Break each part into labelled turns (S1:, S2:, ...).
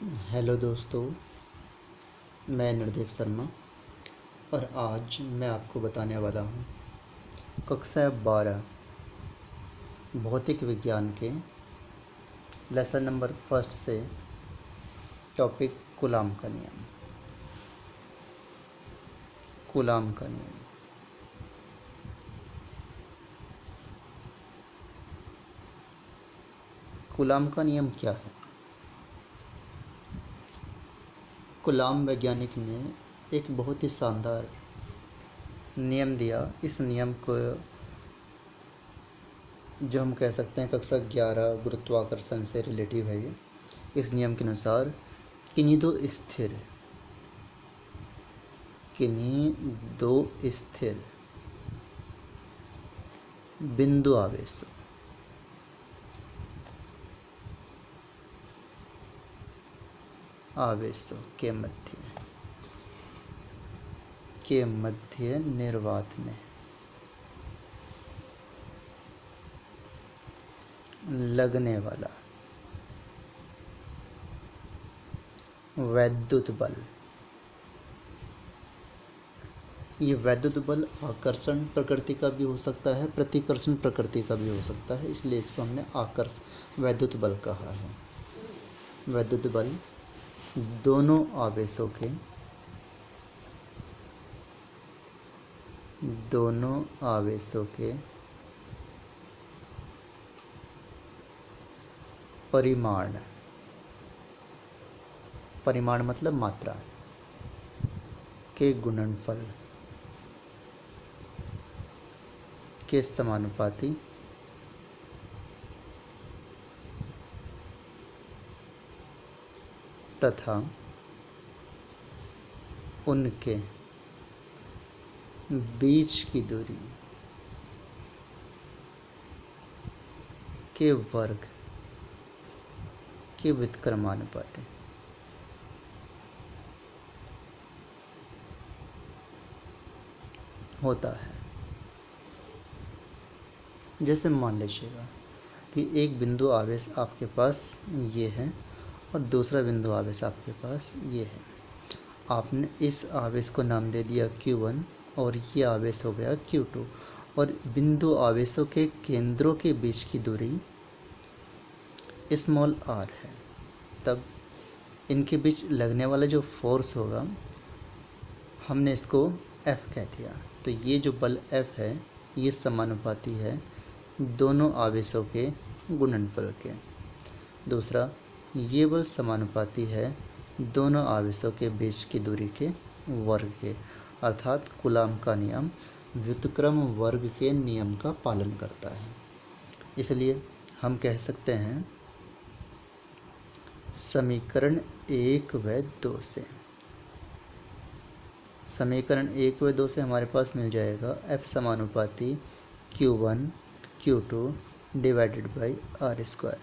S1: Hello दोस्तों, मैं निर्देव शर्मा और आज मैं आपको बताने वाला हूँ कक्षा 12 भौतिक विज्ञान के लेसन नंबर फर्स्ट से टॉपिक कूलाम का नियम। कूलाम का नियम कूलाम का नियम क्या है? कूलाम वैज्ञानिक ने एक बहुत ही शानदार नियम दिया। इस नियम को जो हम कह सकते हैं कक्षा 11 गुरुत्वाकर्षण से रिलेटिव है ये। इस नियम के अनुसार किन्हीं दो स्थिर बिंदु आवेशों के मध्य निर्वात में लगने वाला वैद्युत बल, ये वैद्युत बल आकर्षण प्रकृति का भी हो सकता है, प्रतिकर्षण प्रकृति का भी हो सकता है, इसलिए इसको हमने वैद्युत बल कहा है। वैद्युत बल दोनों आवेशों के परिमाण मतलब मात्रा के गुणनफल के समानुपाती तथा उनके बीच की दूरी के वर्ग के व्युत्क्रमानुपाती होता है। जैसे मान लीजिएगा कि एक बिंदु आवेश आपके पास ये है और दूसरा बिंदु आवेश आपके पास ये है। आपने इस आवेश को नाम दे दिया Q1 और ये आवेश हो गया Q2 और बिंदु आवेशों के केंद्रों के बीच की दूरी स्मॉल r है। तब इनके बीच लगने वाला जो फोर्स होगा हमने इसको F कह दिया। तो ये जो बल F है ये समानुपाती है दोनों आवेशों के गुणनफल के। दूसरा, ये बल समानुपाती है दोनों आवेशों के बीच की दूरी के वर्ग के, अर्थात कूलाम का नियम व्युत्क्रम वर्ग के नियम का पालन करता है। इसलिए हम कह सकते हैं समीकरण 1 व 2 से हमारे पास मिल जाएगा F समानुपाती Q1 Q2 divided by R square.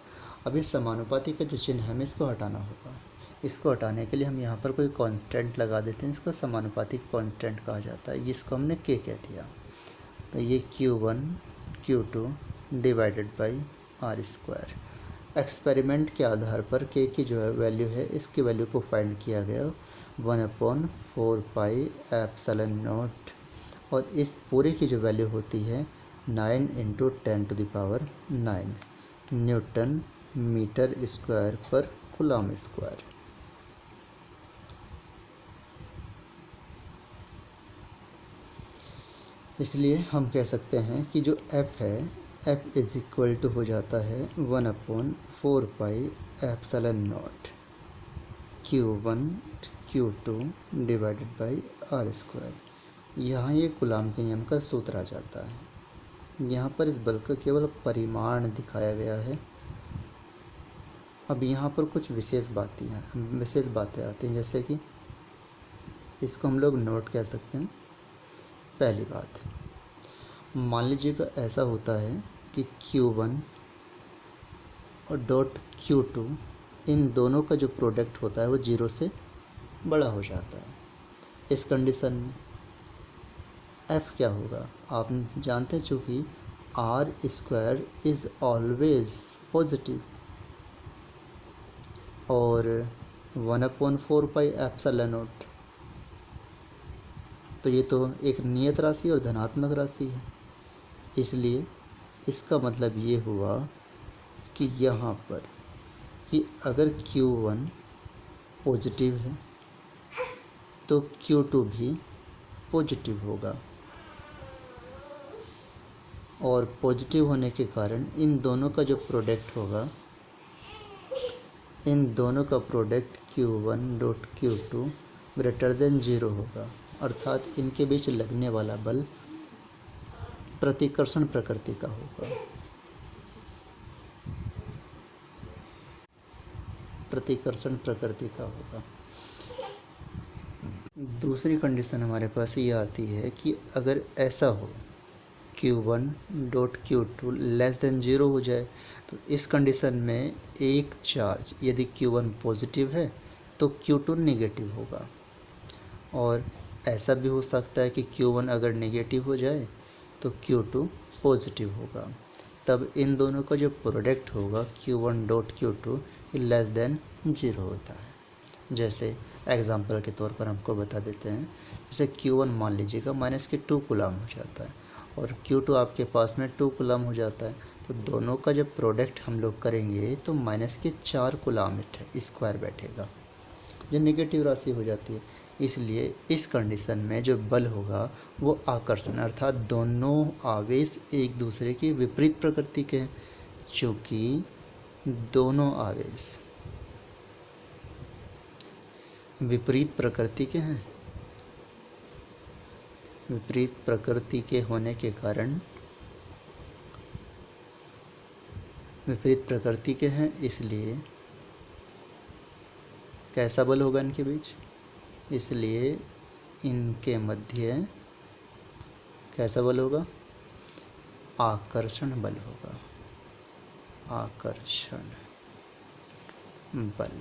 S1: अब इस समानुपाती का जो चिन्ह है हमें इसको हटाना होगा। इसको हटाने के लिए हम यहाँ पर कोई कांस्टेंट लगा देते हैं, इसको समानुपाती कांस्टेंट कहा जाता है। इसको हमने K कह दिया। तो ये Q1 Q2 divided by R square. Experiment के आधार पर K की जो है वैल्यू है इसकी वैल्यू को फाइंड किया गया 1/4 पाई एप्सिलॉन नॉट और इस पूरे की जो वैल्यू होती है 9 × 10⁹ न्यूटन मीटर स्क्वायर पर कूलाम स्क्वायर। इसलिए हम कह सकते हैं कि जो F है F इज इक्वल टू हो जाता है 1/4 pi epsilon not Q1 Q2 divided by R square. यहाँ ये कूलाम के नियम का सूत्र आ जाता है। यहाँ पर इस बल का केवल परिमाण दिखाया गया है। अब यहाँ पर कुछ विशेष बातें आती हैं, जैसे कि इसको हम लोग नोट कह सकते हैं। पहली बात, मान लीजिएगा ऐसा होता है कि Q1 और डॉट Q2 इन दोनों का जो प्रोडक्ट होता है वो 0 से बड़ा हो जाता है। इस कंडीशन में F क्या होगा आप जानते हैं, चूँकि R square is always positive और 1/4 पाई एप्सिलॉन नॉट। तो ये तो एक नियत राशि और धनात्मक राशि है, इसलिए इसका मतलब ये हुआ कि यहाँ पर कि अगर Q1 पॉजिटिव है तो Q2 भी पॉजिटिव होगा, और पॉजिटिव होने के कारण इन दोनों का जो प्रोडक्ट होगा, इन दोनों का product Q1 dot Q2 greater than 0 होगा, अर्थात इनके बीच लगने वाला बल प्रतिकर्षण प्रकृति का होगा। प्रतिकर्षण प्रकृति का होगा। दूसरी कंडीशन हमारे पास ये आती है कि अगर ऐसा हो Q1 dot Q2 less than 0 हो जाए, तो इस कंडीशन में एक चार्ज यदि Q1 पॉजिटिव है तो Q2 नेगेटिव होगा, और ऐसा भी हो सकता है कि Q1 अगर नेगेटिव हो जाए तो Q2 पॉजिटिव होगा। तब इन दोनों का जो प्रोडक्ट होगा Q1 dot Q2 less than 0 होता है। जैसे एग्जांपल के तौर पर हमको बता देते हैं, जैसे Q1 मान लीजिएगा -2 कूलम हो जाता है और Q2 आपके पास में 2 कूलम हो जाता है, तो दोनों का जब प्रोडक्ट हम लोग करेंगे तो -4 कूलम स्क्वायर बैठेगा, जो नेगेटिव राशि हो जाती है। इसलिए इस कंडीशन में जो बल होगा वो आकर्षण, अर्थात दोनों आवेश एक दूसरे की विपरीत प्रकृति के हैं। चूँकि दोनों आवेश विपरीत प्रकृति के हैं, विपरीत प्रकृति के होने के कारण, विपरीत प्रकृति के हैं, इसलिए कैसा बल होगा इनके बीच, इसलिए इनके मध्य कैसा बल होगा, आकर्षण बल होगा, आकर्षण बल।